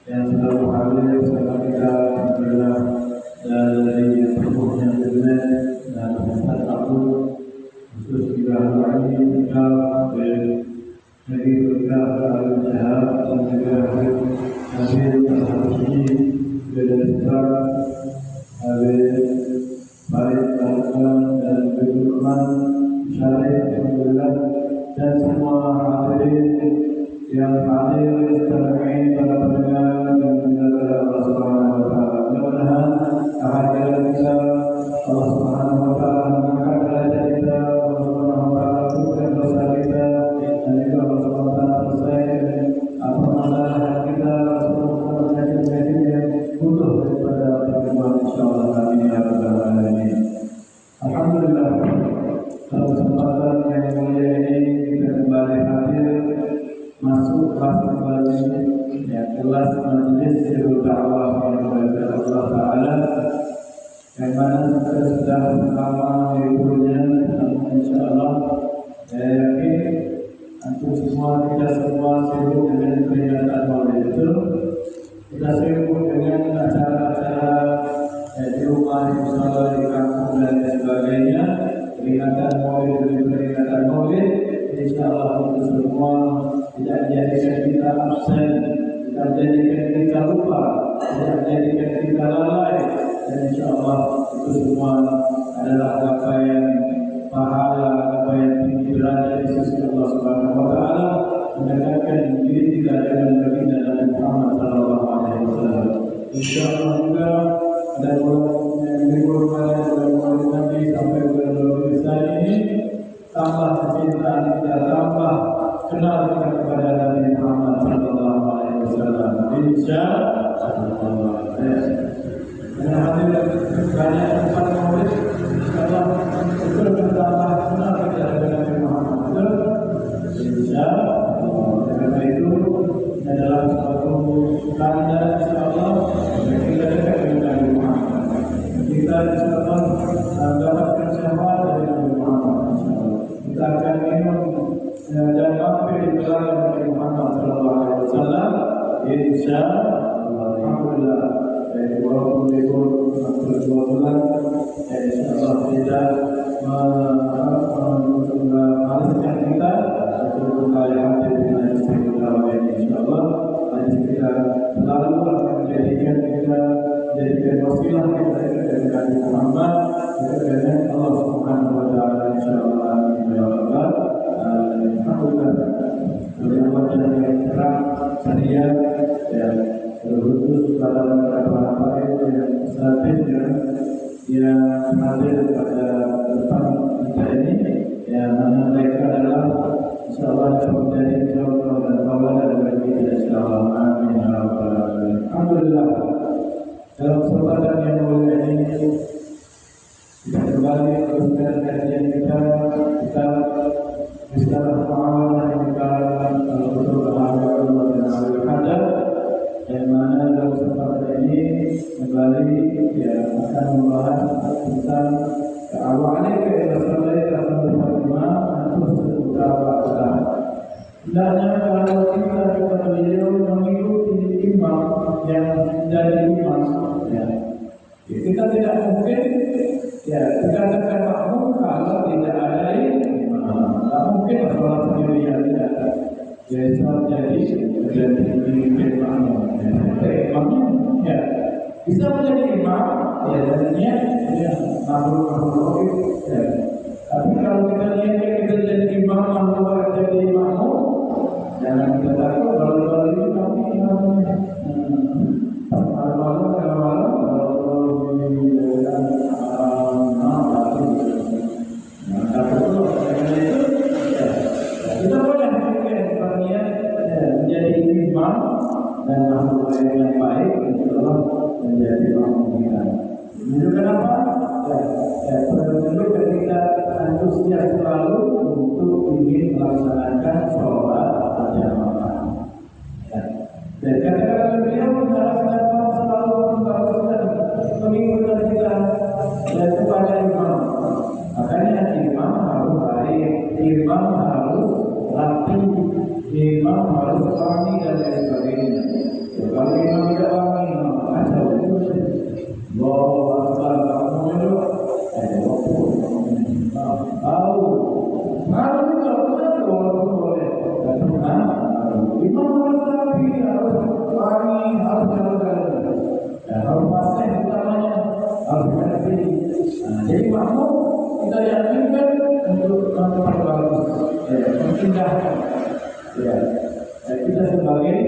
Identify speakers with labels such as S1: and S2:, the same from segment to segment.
S1: yang selalu hadir bersama kita alhamdulillah, dan dari seluruhnya dan Ustaz Abu khusus juga hari kita dari berkah al-jahab dan juga hadir al-habsyi dari Ustaz Baik Al-Quran dan Al-Quran Syarif alhamdulillah, dan semua hadirin yang hadir sebagai para pendengar dan pendengar Allah Subhanahu wa taala. Mudah-mudahan kehadiran kita Allah Subhanahu wa taala mengangkat derajat kita, Allah Subhanahu wa taala tutup dosa kita, dan juga Allah Subhanahu wa taala selesaikan apa masalah kita, semua penyakit-penyakit yang butuh daripada pertemuan insyaallah amin ya rabbal alamin. Alhamdulillah, dalam kesempatan yang mulia ini kita kembali hadir masuk kelas kembali kelas majelis sirul dakwah kepada Allah Taala, yang mana kita sudah bersama ibunya, insyaallah saya yakin antum semua, kita semua sibuk dengan peringatan Maulid itu, kita sibuk dengan acara-acara di rumah, di musola, di kampung dan sebagainya, peringatan Maulid demi peringatan Maulid. Insyaallah itu semua tidak menjadikan kita absen, tidak menjadikan kita lupa, tidak menjadikan kita lalai, dan insyaallah itu semua adalah capaian pahala, capaian tinggi derajat di sisi Allah Subhanahu wa taala, mendekatkan diri kita dengan baginda Nabi Muhammad sallallahu alaihi wasallam. Insyaallah juga ada libur pada bulan Nabi sampai bulan Ramadan ini, tambah kecintaan kita, tambah kenal kita kepada Nabi Muhammad sallallahu alaihi wasallam. Insyaallah. Dan hadir banyak tempat maulid, insyaallah betul bertambah kenal kita kepada Nabi Muhammad. Insyaallah. Karena itu adalah suatu tanda insyaallah kita dekat dengan Nabi Muhammad. Kita insyaallah mendapatkan syafaat dari Nabi Muhammad. Kita akan minum dan mampir di belakang Nabi Muhammad sallallahu alaihi wasallam insyaallah. Alhamdulillah, walaupun libur hampir 2 bulan, insyaallah tidak menghaluskan kita untuk kembali hadir dengan istiqomah ini. Insyaallah kita selalu akan menjadikan wasilah kita dengan Nabi Muhammad, dengan Allah Subhanahu wa taala insyaallah. Alhamdulillah, beliau yang cerah, ceria, dan berkhusus pada beberapa itu yang selanjutnya yang hadir pada depan kita ini, yang mana mereka adalah insyaallah menjadi contoh dan tauladan bagi kita insyaallah. Amin ya rabbal alamin. Alhamdulillah, dalam kesempatan yang mulia ini kita kembali teruskan kajian kita Istilah Mu'awalah yang betul al-Hadar dan al-Hadar, yang mana dalam kesempatan ini kembali akan membahas tentang awalnya Rasulullah SAW terus berdakwah. Hendaknya kalau kita beliau mengikuti imam yang menjadi imam, kita tidak mungkin dikatakan makmum kalau tidak ada imam. Tak mungkin sholat sendirian, tidak. Jadi menjadi imam, imamnya bisa menjadi imam, dan makhluk. Tapi kalau kita lihat kita jadi imam, makhluk jadi makmum, jangan kita takut kalau itu kami imamnya. Kita boleh menjadi imam dan makhluk lainnya menjadi makmum kita. Menunjukkan apa? Menunjukkan ketika antusias selalu untuk ingin melaksanakan sholat berjamaah. Dan kata-kata beliau melaksanakan selalu membalaskan pengikutan kita dan kepada imam. Makanya imam harus baik, imam harus rapi, imam harus wangi dan lain sebagainya. Kalau imam tidak wangi, kacau itu. Bahwa kamu itu ada waktu tahu harus tidak boleh. Imam harus rapi, harus wangi, harus jalan-jalan. Harus pasti utamanya harus mengerti. Jadi makmum kita yakinkan untuk memperbagus, memindahkan. Kita sebagai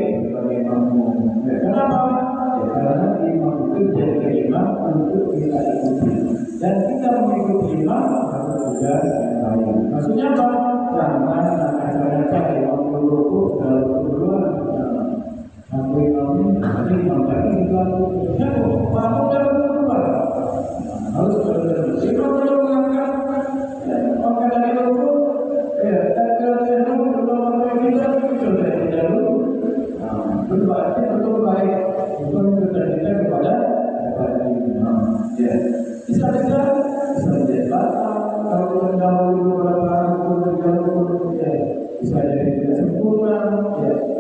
S1: makmum. Kenapa? Karena imam itu jadi imam untuk kita ikuti. Dan kita mengikuti imam harus juga yang lain. Maksudnya apa? Jangan acak-acak imam berruku dalam kedua. Sampai imam ini mengatakan juga makmum dalam kedua. Harus benar-benar. Imam belum mengatakan maka dari ruku, dan kalau belum kita dari dahulu. Berarti betul baik untuk kita kepada imam. Bisa menjadi batal kalau terdahulu beberapa rukun bisa jadi tidak sempurna.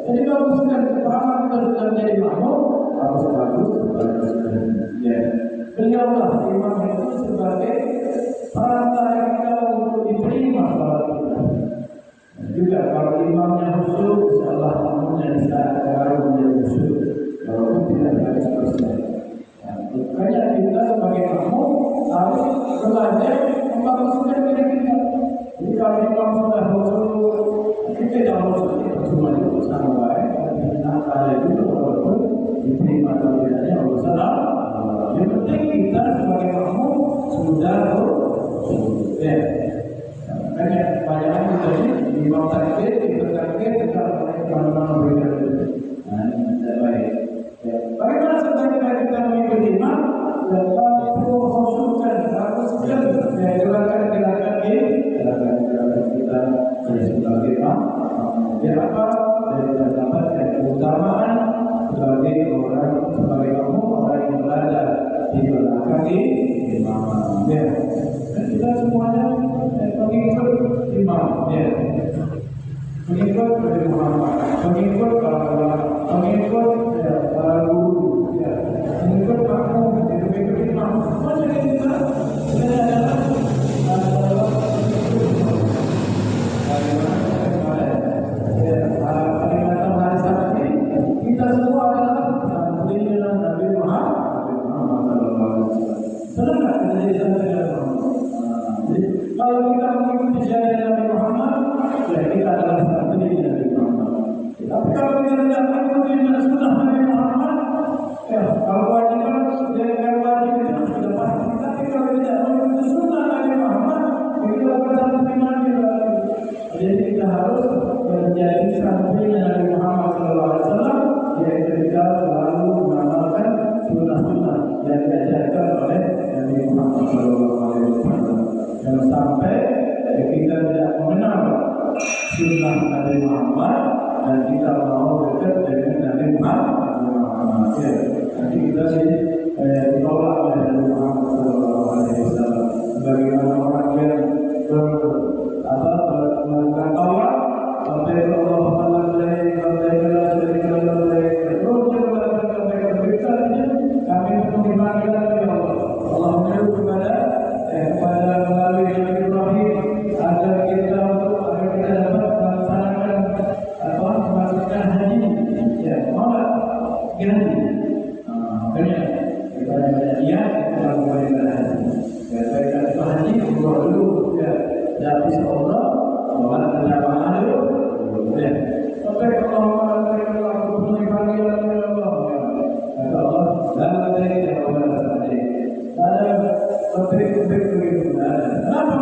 S1: Jadi baguskan kepahaman kita sudah menjadi makmum harus bagus. Beliaulah imam itu sebagai perantara kita untuk diterima salat kita. Juga kalau imamnya khusyuk, insyaallah makmumnya bisa terharu menjadi khusyuk. Walaupun tidak 100%. Makanya kita sebagai makmum harus belajar membaguskan diri kita. Jadi kalau imam sudah khusyuk, kita tidak khusyuk, cuma itu sama baik. Kita ada juga walaupun diterima atau tidaknya urusan Allah. Yang penting kita sebagai makmum sudah khusyuk. Makanya kebanyakan tadi imam takbir, kita takbir, kita mana-mana berikan. Ini tidak baik. Bagaimana sebaiknya kita mengikuti imam? Dan kalau khusyukkan, harus gerakan kita sebagai imam. Biar apa? Dari dapat keutamaan sebagai orang sebagai kamu orang yang berada di belakang imam. Dan kita semuanya mengikut imam, mengikut Nabi Muhammad, mengikut mengikut para guru, mengikut makmum, mengikut imam. Macam kita adalah kita semua adalah santrinya Nabi Muhammad. Senang tak kita jadi santri Nabi Muhammad? Kalau kita mengikuti syariat Nabi Muhammad, kita adalah santri Nabi Muhammad. Tapi kalau kita tidak mengikuti sunnah Nabi Muhammad, kalau wajiban dengan wajib itu sudah pasti. Tapi kalau tidak mengikuti sunnah Nabi Muhammad, kita bukan santri Nabi. Jadi kita harus menjadi santri Nabi Muhammad SAW, yaitu kita selalu mengamalkan sunnah-sunnah yang diajarkan oleh Nabi Muhammad SAW. Jangan sampai kita tidak mengenal sunnah Nabi Muhammad dan kita mau dekat dengan Nabi Muhammad. Nanti kita ditolak oleh Nabi Muhammad SAW. Bagaimana orang yang melakukan taubat, sampai Allah kami mengimankan Allah menyeru kepada melalui Nabi Ibrahim agar kita dapat melaksanakan melaksanakan haji. Mau tak? Haji. Makanya kita banyak niat melakukan haji. Kita haji keluar dulu. Jadi seolah Allah berjamaah dulu. Sampai Allah mengimankan Allah. Allah dalam diri Allah sendiri. Ada lebih begitu. Kenapa?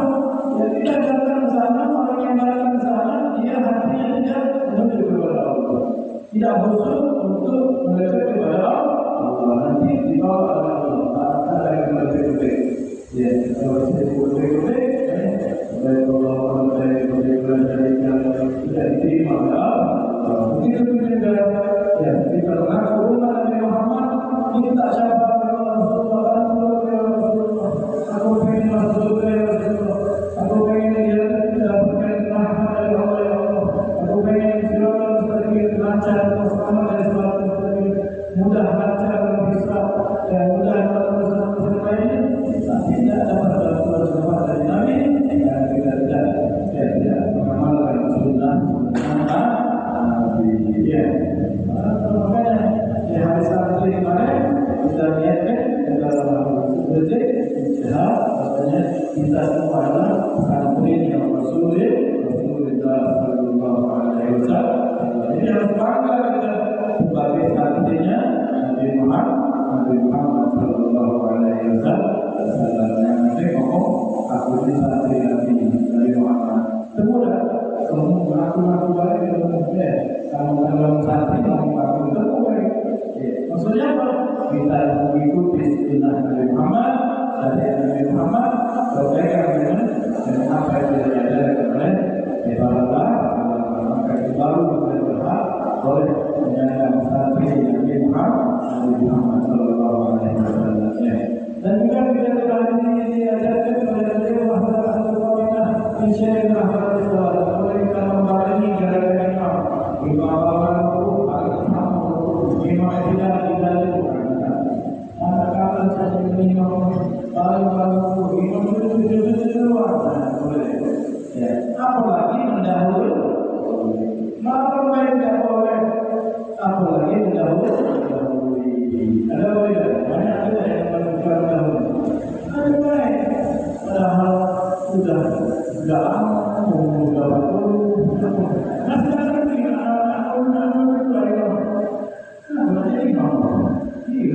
S1: Ya tidak datang ke sana, orang yang datang ke sana dia hatinya tidak menuju kepada Allah. Tidak khusus untuk mendekat kepada Allah. Nanti di bawah mudah lancar bisa dan mudah urusan lainnya, tapi tidak dapat bantuan semua dari Nabi, dan kita tidak mengamalkan sunnah Nabi. Ya, makanya di hari Sabtu kemarin kita niatkan kita berzikir, istihad, katanya kita semua adalah santri yang Rasulullah Sallallahu Alaihi Wasallam. Ini harus bangga kita sebagai santrinya Nabi Muhammad Sallallahu Alaihi Wasallam. Yang nanti ngomong aku ini santri Nabi Muhammad. Semudah kamu mengaku baik kamu dalam santri kamu mengaku baik. Maksudnya apa? Kita mengikuti sunnah Nabi Muhammad dari Nabi Muhammad berpegang dengan apa yang diajarkan oleh Allah. Maka kita baru berhak boleh menjadikan santri Nabi Muhammad Sallallahu Alaihi Wasallam. Dan juga kita telah diajarkan oleh beliau bahwa al-Fatihah insyaallah boleh kita membarengi gara-gara imam imam tidak dilakukan. Kalau saja imam baru imam itu boleh. Ya, apalagi mendahului. Maka tidak boleh. Apalagi mendahului. Ada boleh. Banyak ada yang melakukan dahulu. Ada baik. Padahal sudah lama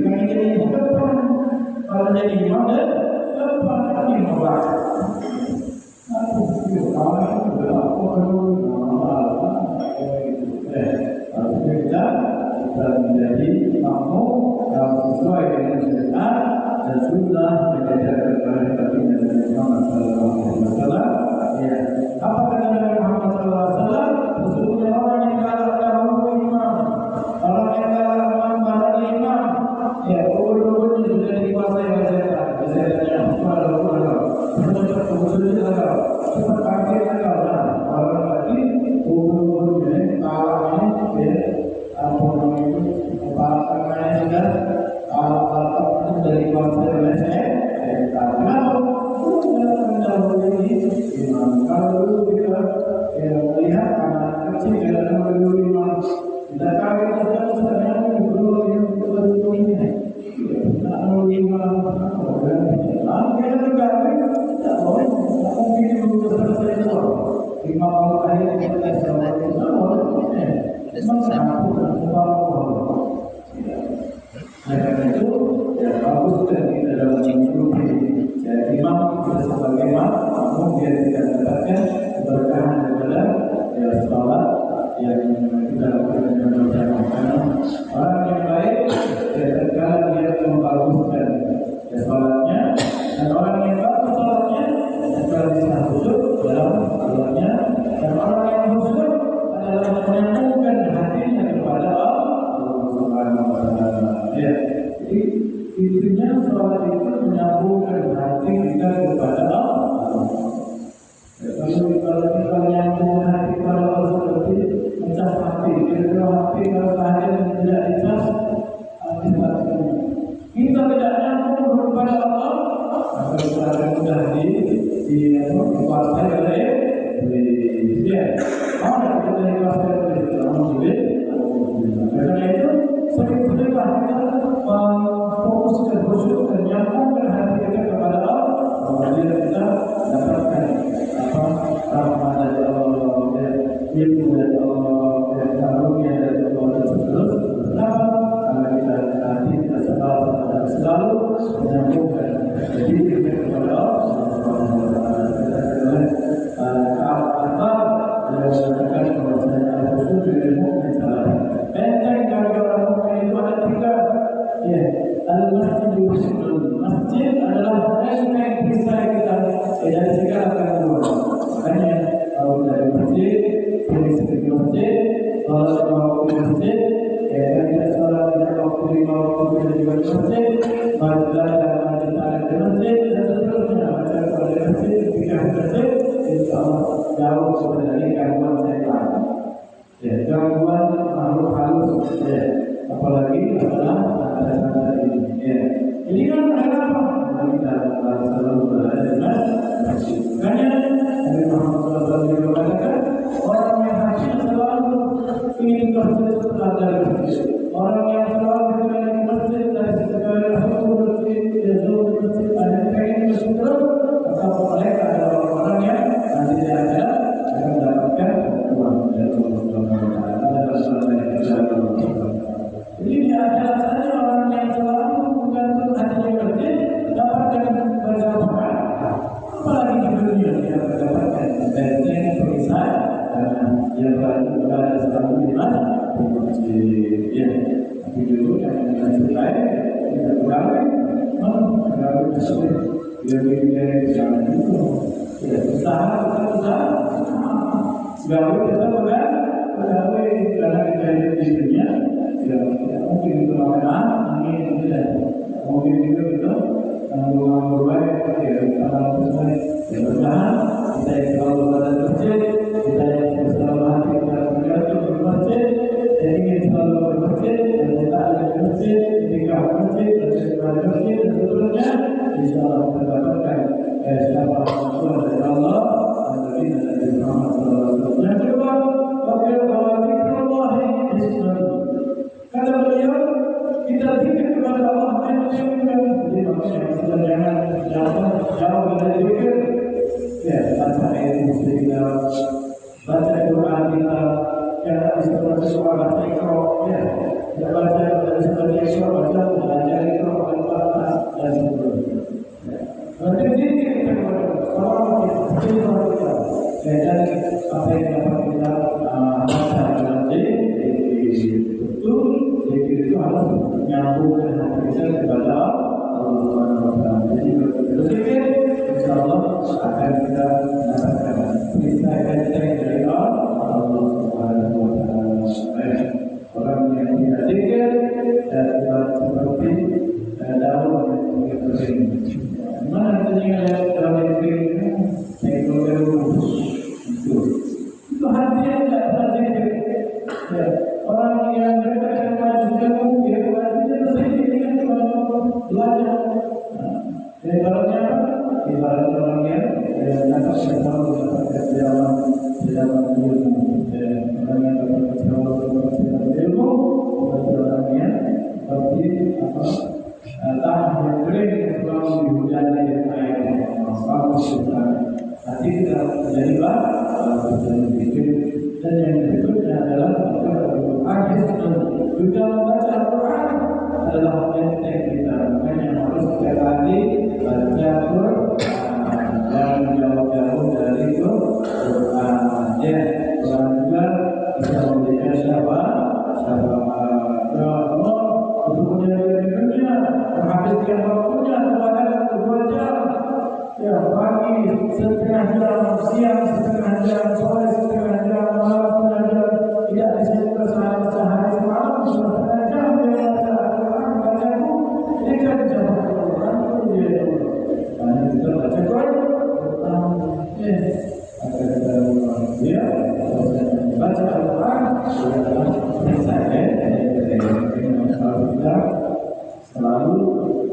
S1: masih ada kalau jadi imam depan kami membahas. Aku tahu berapa kita menjadi makmum yang sesuai dengan syariat dan sunnah yang diajarkan oleh Nabi Muhammad SAW. Ya, apa kata Nabi Muhammad SAW? Sesungguhnya orang yang kalah dahulu imam, orang yang kalah pada imam, ya ulun sudah dikuasai oleh setan. Setannya pada ulun, cepat pakai kalau orang lagi ulun kalah ini apa namanya kepalanya sudah alat dari kuasa oleh setan. Imam kalau kita melihat anak kecil dalam mendahului imam, tidak kali kita sebenarnya dulu yang betul ini, nak mendahului imam, kita juga tidak boleh, tidak mungkin begitu selesai itu. Imam kalau akhirnya kita selesai itu boleh, memang karena itu ya bagus dan kita dalam mengikuti imam kita sebagai makmum dia tidak mendapatkan keberkahan daripada salat yang kita lakukan dengan berjamaah. Orang yang baik terkadang dia membaguskan salatnya, dan orang yang bagus salatnya terkadang bisa khusyuk dalam salatnya, dan orang yang khusyuk adalah menyambungkan hatinya kepada Allah Subhanahu wa Ta'ala. Ya, jadi intinya salat itu menyambungkan hati kita kepada Allah. Kalau kita menyambungkan hati kepada Allah seperti mencas hati, kalau hati kalau seharian tidak dicas, hati hati. Kita tidak nyambung kepada Allah, maka kita akan mudah dikuasai oleh dia. Kalau kita dikuasai oleh Allah, karena itu sering-seringlah kita fokuskan khusyuk dan nyambungkan hati kita kepada Allah. Kemudian kita dapatkan rahmat dari Allah, ilmu dari Allah, karunia dari Allah dan seterusnya. Karena kita hati kita selalu menyambungkan diri kita kepada Allah. Masjid adalah benteng perisai kita dari segala gangguan. Makanya kalau dari masjid, dari segi masjid, sholat waktu masjid, dan kita sholat tidak waktu lima waktu kita juga di masjid, baca di masjid dan seterusnya. Baca di masjid, fikir masjid, insya Allah jauh dari gangguan setan. Ya, gangguan makhluk halus, ya, apalagi adalah Ini kan ada apa? Kita selalu berada dengan masjid. Makanya Nabi Muhammad SAW mengatakan orang yang haji selalu ingin masjid setelah dari masjid. Orang yang selalu berada di masjid dari segala hukum masjid, jauh masjid, ada pengen masjid terus, maka mereka adalah orang yang nanti ada akan mendapatkan uang dari Allah Subhanahu Wa Taala. Ada masalah yang besar. Jadi dia adalah saja orang yang selalu menggantung hati masjid dapatkan berjamaah. Apalagi di dunia dia mendapatkan banyak perisai karena dia berada selalu di masjid. Ya, tapi dulu yang masjid lain tidak berani, berani tersebut dia jangan itu. Ya, usaha, gawe kita gawe karena kita hidup di dunia. Tidak mungkin itu makanan, ini tidak mungkin itu berbaik kalau sesuai bertahan kita yang selalu berada di masjid, kita yang selalu hati kita bergantung di masjid, dan ingin selalu bermasjid dan kita ada di masjid, nikah masjid, dan sekolah masjid dan seterusnya, insya Allah mendapatkan syafaat dari Allah dan dari Nabi Muhammad SAW. Yang kedua, bahwa zikrullah islam. Kata beliau, kita zikir kepada Allah dan jadi maksudnya jauh dari zikir. Ya, baca ayat kita, baca Quran kita, ya seperti soal baca Iqra, ya baca seperti Iqra, baca belajar Iqra, baca dan sebagainya. Berarti zikir kita kepada Allah, kita, dan apa yang dapat kita baca dalam itu itu harus nyambung dan bisa kepada Allah Subhanahu Wa Taala. Jadi berzikir, insya Allah akan kita dapatkan bisa dari Allah Subhanahu Wa Taala. Orang yang tidak zikir dan seperti daun yang kering. Mana terjadi dalam kering? Itu hati yang tidak berzikir. Orang yang berkata kepada dia berarti berzikir dengan belajar. Ibaratnya ibarat orang yang dapat selalu mendapatkan dalam ilmu. Orang yang dapat selalu mendapatkan ilmu, orang yang seperti tanah yang kering selalu dihujani dengan air. Maka hati kita menjadi berzikir. Dan yang berikutnya adalah juga membaca Al-Quran adalah penting kita. Makanya harus setiap hari baca Quran dan jauh-jauh dari Quran. Ya, Quran juga bisa memberikan syafaat. Ya Allah, untuk menjadi dunia, menghabiskan waktunya kepada 2 jam. Ya, pagi setengah jam, siang setengah jam, sore setengah jam, malam setengah jam. Tidak bisa sehari semalam setengah jam dia baca Al-Quran, bacaku ini kan jam Al-Quran itu dia. Hanya kita baca Quran, dia baca Al-Quran sudah selesai. Kita selalu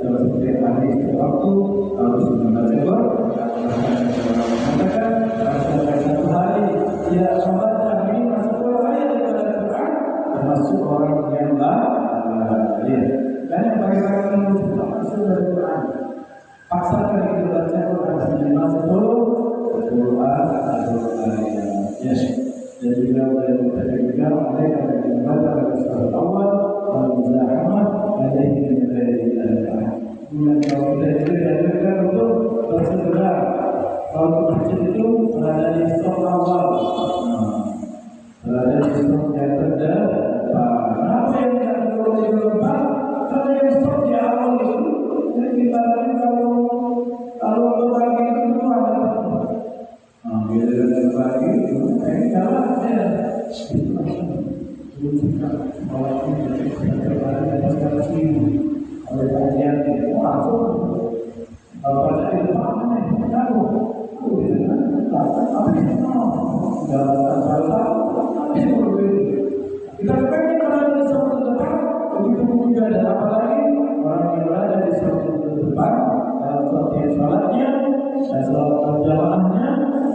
S1: dalam setiap hari waktu harus membaca Quran. Katakan satu hari tidak membaca minimal 10 ayat daripada Quran, termasuk orang yang lain. Dan yang paling penting untuk masuk dari Quran, paksakan kita baca Quran minimal 10 ayat. Yes. Dan juga mereka juga membaca surah awal dan muzahamah ada yang dari al-Quran. Kalau kita diajarkan untuk bersegera. Kalau masjid itu berada di stop awal, berada di stop yang terdepan. Kenapa yang tidak perlu di depan? Karena yang stop di awal itu, jadi kita kalau berbagi itu ada. Bila berbagi itu, ini jalan ya. Kalau kita berada sini, oleh kajian itu masuk. Kalau pada di depan ini, tahu. Kita pengen berada di samping depan, begitu juga ada apa lagi orang yang berada di samping depan dalam setiap sholatnya dan sholat berjamaahnya,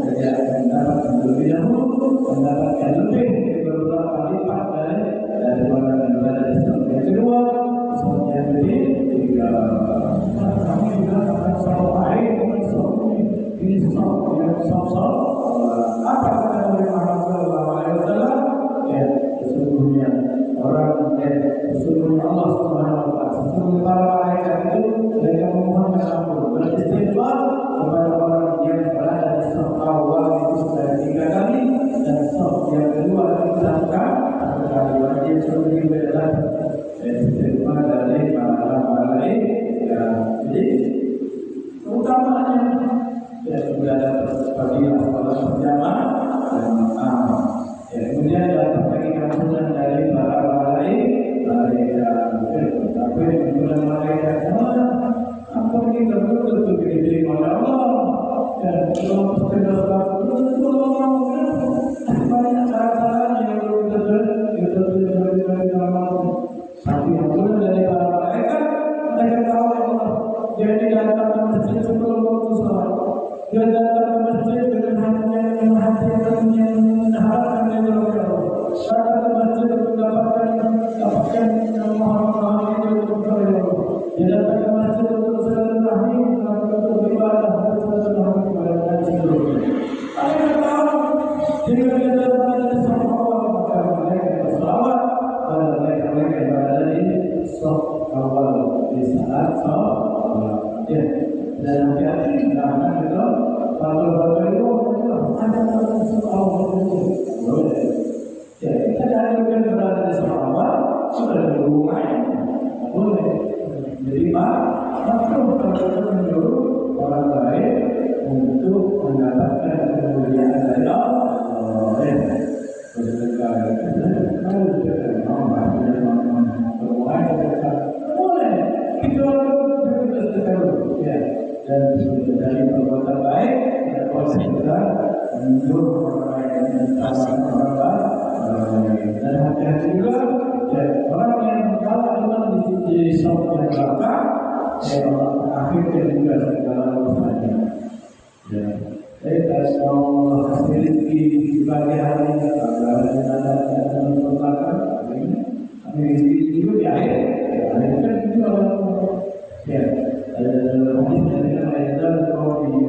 S1: jadi akan mendapatkan lebih dahulu, mendapatkan lebih beberapa lipat daripada sholat yang kedua, sholat yang ketiga. Kami juga akan sholat lain, ini sholat apa kata Nabi Muhammad SAW? Ya, sesungguhnya sesungguhnya Allah Subhanahu wa taala, sesungguhnya para malaikat itu mereka memohonkan ampun, beristighfar kepada orang yang berada di saf awal itu sudah 3 kali dan saf yang kedua itu 1 kali. Wajib seluruh adalah istighfar dari para malaikat. Jadi utamanya ya sudah ada fadilah sholat berjamaah dan kemudian ada perbagian sunnah dari para malaikat. Tapi kemudian malaikat apa kita betul diterima oleh Allah dan kalau kita betul Allah banyak cara-cara yang kita tapi kemudian dari para malaikat mereka tahu Allah jadi datang ke masjid sebelum waktu sholat. Dia datang ke masjid dengan hati yang mengharapkan dari Allah. Datang ke masjid untuk dapatkan yang Maha itu untuk Allah. Dia datang ke masjid untuk silaturahmi, untuk beribadah, untuk silaturahmi kepada Rasulullah. Ada yang tahu jika dia datang dari saf awal maka mereka berselawat pada mereka yang berada di saf awal di saat sholat. Ya. Dan hati-hati jangan kita kalau itu ada soal boleh. Ya kita jangan berada di awal sudah berhubungan boleh. Jadi makruh kalau menyuruh orang lain untuk mendapatkan kemuliaan dari Allah. Boleh kita ya. Dan dari perbuatan baik dan proses kita menunjuk orang lain dan hati-hati juga orang yang kalah dengan di sop yang belakang akhirnya juga segala urusannya. Kita semua hasil rezeki di pagi hari ada yang belakang rezeki itu di akhir kan itu ya. Hadis dari Aisyah radhiyallahu anha,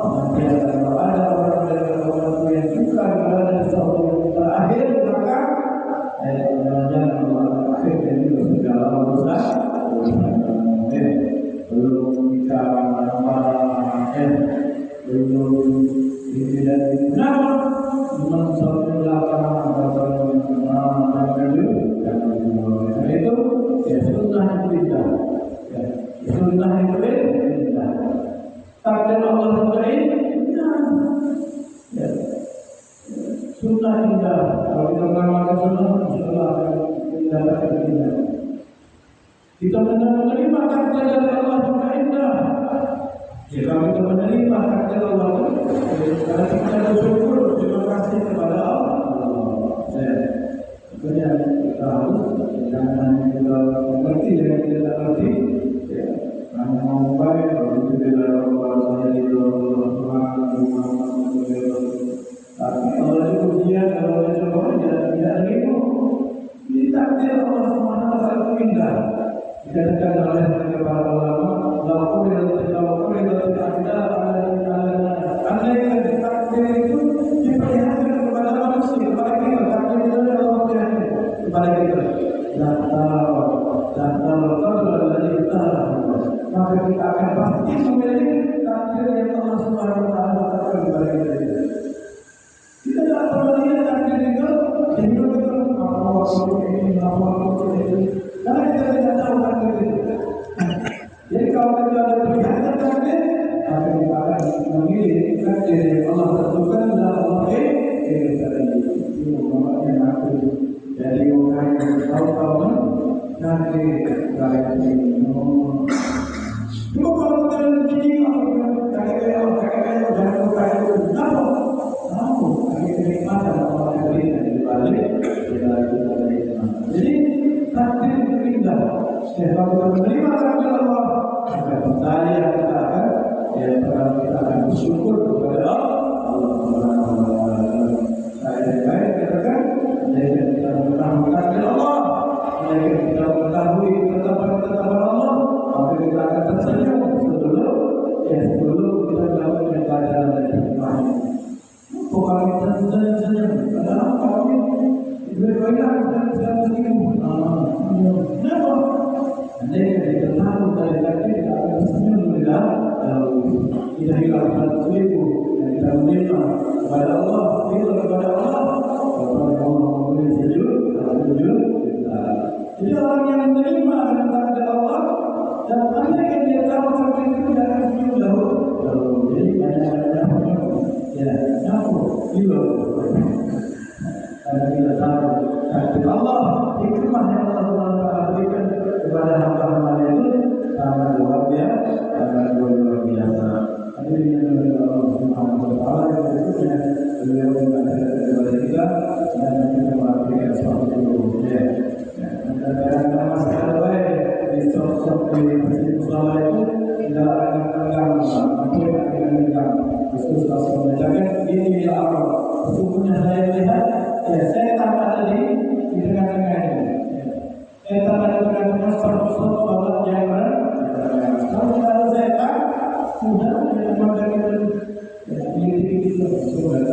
S1: nanti akan ada orang yang suka berada di satu terakhir maka akhir dari segala urusan belum bicara mana-mana belum ini dan benar memang satu belakang itu ya sunnah kita ya sunnah kita takdir Allah kita ya sunnah kita kalau kita mengamalkan sunnah kita dapat kita menerima takdir dari Allah kita jika kita menerima takdir Allah karena kita bersyukur terima kasih kepada Allah kemudian kita harus jangan kita mengerti yang kita tak mengerti ya karena mau baik kalau itu dalam bahasa itu tapi kalau itu ujian kalau itu coba tidak begitu ditakdir Allah Subhanahu wa taala indah dikatakan oleh para ulama laku yang tidak andai kata takdir itu diperlihatkan kepada manusia kepada kita takdir itu adalah Allah kepada kita dan kalau dari kita maka kita akan pasti memiliki takdir yang Allah Subhanahu wa taala tetapkan kepada kita. Kita tidak perlu lihat takdir itu sehingga kita karena kita tidak tahu takdir itu. Jadi kalau kita ada perlihatkan takdir maka kita akan memilih takdir yang Allah tentukan dan Allah itu makanya aku jadi orang yang tahu nanti baik ini. Cuma kalau kita begini kakek jangan tahu kenikmatan Allah yang berikan di balik. Jadi takdir itu indah. Kalau kita menerima takdir Allah, maka percaya kita akan bersyukur kepada Allah Subhanahu wa taala. Saya baik katakan, jika kita mengetahui takdir Allah, jika kita mengetahui ketetapan Allah, maka kita akan tersenyum sebelum kita melakukan ibadah dan hikmah. Bukan kita senyum, padahal kami berbanyak dan senyum. Kenapa? Andai kita tahu dari takdir, kita akan senyum tidak. Kita hilangkan seribu dan kita menerima kepada Allah, itu kepada Allah. Kalau Allah boleh sujud, jadi orang yang menerima dengan takdir Allah dan andai dia tahu takdir itu jangan senyum dahulu. Jadi banyak ya, nyapu, karena kita tahu takdir Allah, hikmah yang Allah berikan kepada hamba-hamba itu sangat luar biasa, sangat luar biasa. Ini yang Allah Subhanahu wa taala yang berikutnya beliau mengatakan kepada kita dan kita melakukan sesuatu ya. Dan masalah baik di sosok di masjid Musola itu tidak akan tegang, mampu akan tegang. Yesus langsung menjaga ini ya Allah. Sesungguhnya saya lihat ya saya tampak tadi di tengah-tengah ini. Saya tampak di tengah-tengah sholat yang benar. Kalau saya tak sudah memang dari diri kita sudah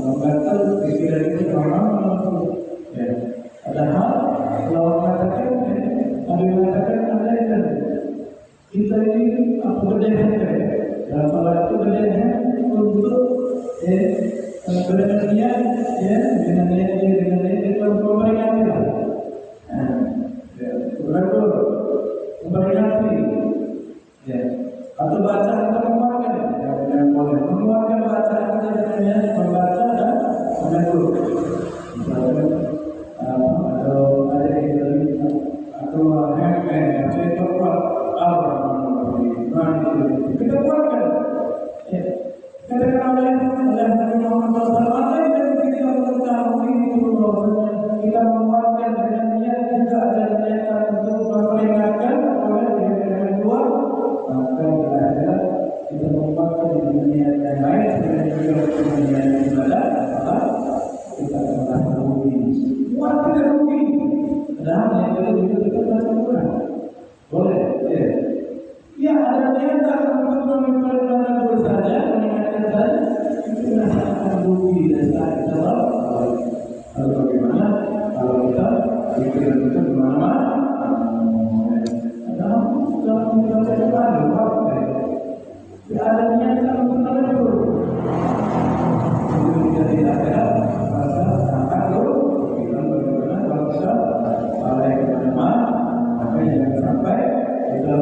S1: membatal pikiran itu orang ya. Padahal kalau mengatakan ada kita ini apa bedanya dan kalau itu bedanya untuk sebenarnya ya dengan itu memperingati betul memperingati ya atau baca atau mengeluarkan yang boleh mengeluarkan bacaan dengan membaca dan menegur misalkan atau ada yang atau handphone atau itu kita keluarkan ya kadang-kadang ada Muhammad SAW dan kita mengetahui itu bahwasanya kita mengeluarkan dengan niat juga ada niatan untuk memperingatkan oleh yang kedua maka bila kita mengeluarkan dengan niat yang baik dengan juga niat ibadah maka kita akan rugi buat kita rugi padahal yang kedua kita kurang boleh ya ada niatan untuk memperingatkan saja mengingatkan saja itu akan rugi dan saat dalam kalau bagaimana kalau kita pikiran kita kemana-mana dalam kita cakap ya ada niatan untuk menegur itu kita tidak ada rasa angkat kita bagaimana kalau kita lalai kemana-mana maka jangan sampai kita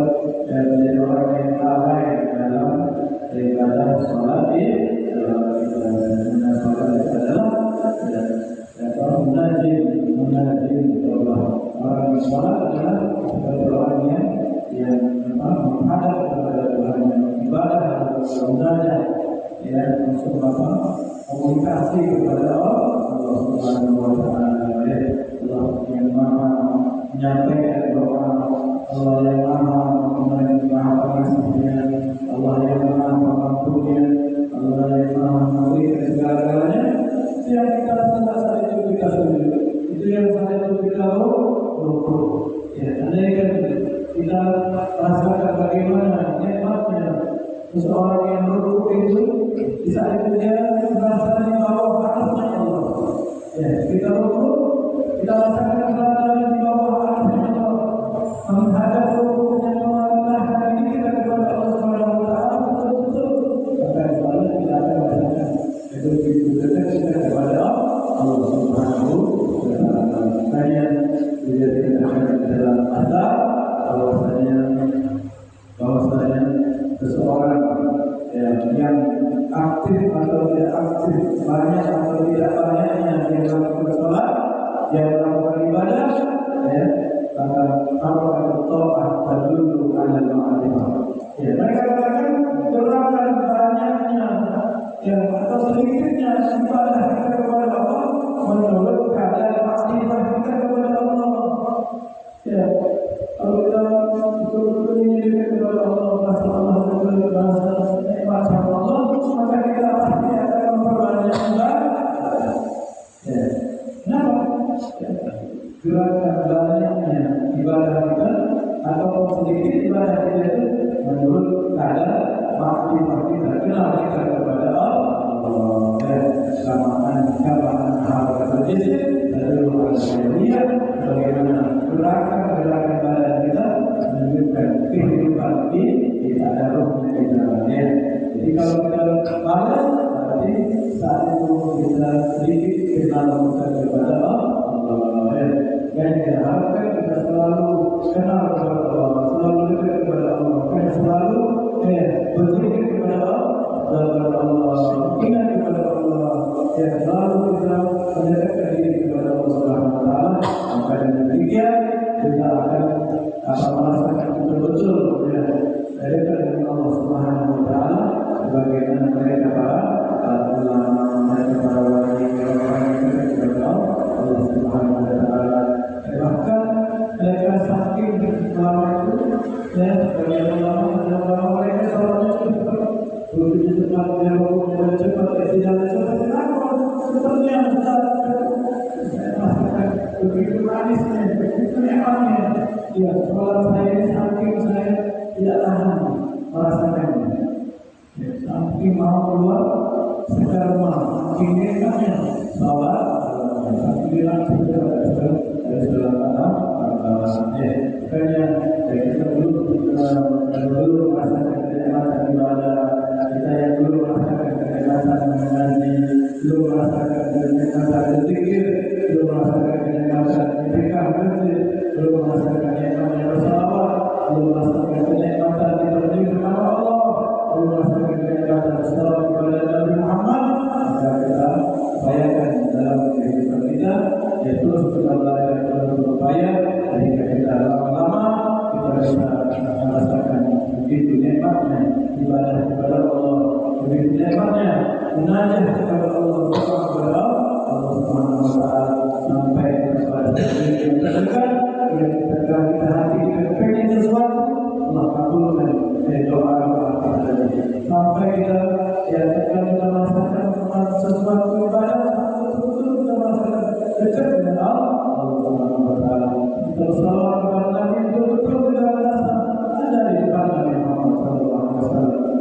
S1: menjadi orang yang lalai dalam ibadah sholat di dalam ibadah sholat adalah dan munajim Allah orang sholat adalah orang yang menghadap kepada Tuhan ibadah munajat ya maksud apa komunikasi kepada Allah Subhanahu wa taala Allah yang maha menyampaikan doa Allah yang maha pengasihnya Allah yang maha pengampunnya Allah yang maha memberikan segala-galanya yang kita saat itu kita sendiri itu yang saat itu kita lupa ya andaikan kita rasakan bagaimana nikmatnya seseorang yang berruku itu di saat itu dia merasa di bawah atasnya Allah ya kita ruku kita rasakan berada di bawah atasnya Allah menghadap rukunya Allah hari ini kita kepada Allah Subhanahu wa taala betul-betul maka selalu kita akan merasakan itu kita kepada Allah Subhanahu wa taala makanya dijadikan dalam azab bahwasanya seseorang yang aktif atau tidak aktif banyak atau tidak banyaknya yang melakukan sholat yang melakukan ibadah maka kalau ada to'ah tadullu ala ma'rifah mereka katakan gerakan banyaknya atau sedikitnya ibadah kita kepada Allah menurut keadaan ma'rifah kita kepada Allah kalau maka kita pasti akan memperbanyak ibadah. Ya. Kenapa? Ya. Gerakan banyaknya ibadah kita atau sedikit ibadah kita itu menurut kadar makhluk kita. Kenapa kita kepada Allah? Ya. Selamatkan kabaran hal terjadi dari luar dunia. Bagaimana gerakan badan kita menunjukkan kehidupan di tadarus di dalamnya. Jadi kalau kita malas, berarti saat itu kita sedikit kenal kepada Allah. Dan kita harapkan kita selalu kenal kepada Allah, selalu dekat kepada Allah, dan selalu berzikir kepada Allah, ingat kepada Allah, selalu kita mendekatkan diri kepada Allah Subhanahu Wa Taala. Maka dengan demikian kita akan merasakan betul-betul dekat dengan Allah Subhanahu Wa Taala, sebagaimana mereka para ulama, mereka para wali, orang yang kepada Allah Subhanahu Wa Taala. Bahkan mereka saking ulama itu, sebagian ulama mereka selalu cepat, begitu cepat dia berusaha cepat, tidak cepat, kenapa? Sepertinya begitu manisnya, begitu nikmatnya. Ya, kalau saya saking saya tidak tahan merasakannya. Ya, saking mau keluar secara rumah, saking nikmatnya, sahabat, saking bilang sudah makanya kita dulu merasakan kenikmatan ibadah, kita yang dulu merasakan kenikmatan mengaji, dulu merasakan kenikmatan berzikir, dulu merasakan kenikmatan itikaf masjid, dulu merasakan kenikmatan bersalawat, dulu merasakan kenikmatan kita berdiri kepada Allah, dulu merasakan kenikmatan bersalawat kepada Nabi Muhammad. Maka kita bayangkan dalam kehidupan kita, ya terus kita belajar terus berupaya sehingga kita lama-lama kita bisa merasakan begitu nikmatnya ibadah kepada Allah, begitu nikmatnya munajat kepada Allah Subhanahu Wa Taala, sampai kepada titik yang terdekat, ketika kita hati kita pengen sesuatu, Allah kabulkan doa kita, sampai kita ketika kita merasakan sesuatu ibadah, betul-betul kita merasakan dekat dengan Allah Subhanahu Wa Taala. Bersalawat kepada Nabi, betul-betul kita merasa ada di depan Nabi Muhammad SAW.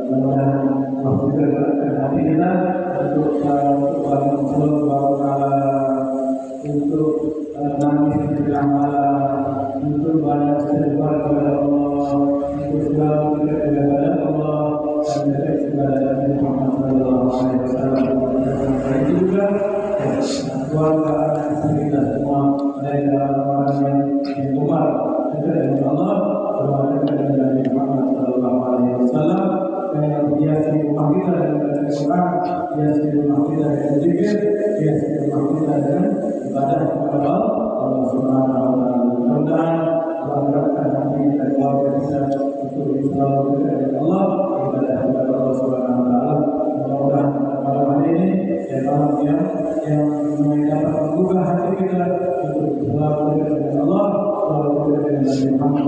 S1: Mudah-mudahan Allah juga gerakkan hati kita untuk bangun untuk nangis di tengah malam, untuk banyak istighfar kepada Allah, untuk selalu dekat kepada Allah dan dekat kepada Nabi Muhammad SAW. Dan itu juga keluarga kita semua, mereka orang yang umar dekat dengan Allah, dekat dengan Nabi Muhammad SAW. Yang hiasi rumah kita dengan Al-Quran, hiasi rumah kita dengan zikir, hiasi rumah kita dengan ibadah kepada Allah Subhanahu Wa Taala. Mudah-mudahan Allah gerakkan hati kita, keluarga kita untuk selalu dekat dengan Allah, ibadah kepada Allah Subhanahu Wa Taala. Mudah-mudahan malam hari ini malam yang dapat membuka hati kita untuk selalu dekat dengan Allah, selalu dekat dengan Nabi Muhammad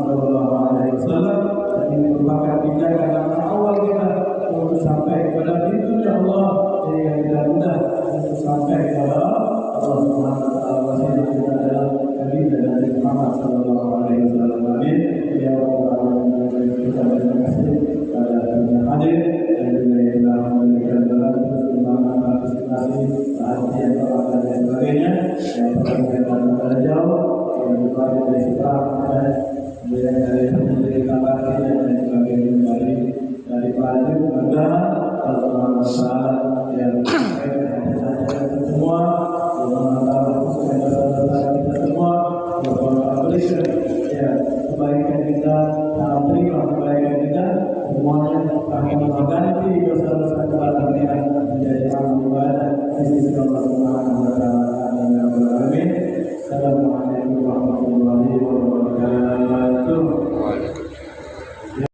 S1: SAW. Ini merupakan pijakan awal kita untuk sampai kepada pintunya Allah, sehingga kita mudah untuk sampai kepada Allah Subhanahu Wa Taala. Wasilah kita adalah Nabi dan Nabi Muhammad SAW. Amin. Ya Rabbal Alamin. Kita terima kasih kepada yang hadir dan juga yang telah memberikan dalam perkembangan partisipasi, perhatian, dan sebagainya. Yang berkaitan dengan jauh, yang berkaitan dari sekitar, kemudian dari pendiri kabar dan sebagainya dari pada mudah Allah Subhanahu yang kita semua, Allah kita semua, berikan kebaikan kita, terima kebaikan kita, semuanya kami mengganti dosa-dosa kesalahan menjadi amal ibadah di sisi Allah Subhanahu Wa Taala. Amin. Assalamualaikum warahmatullahi wabarakatuh.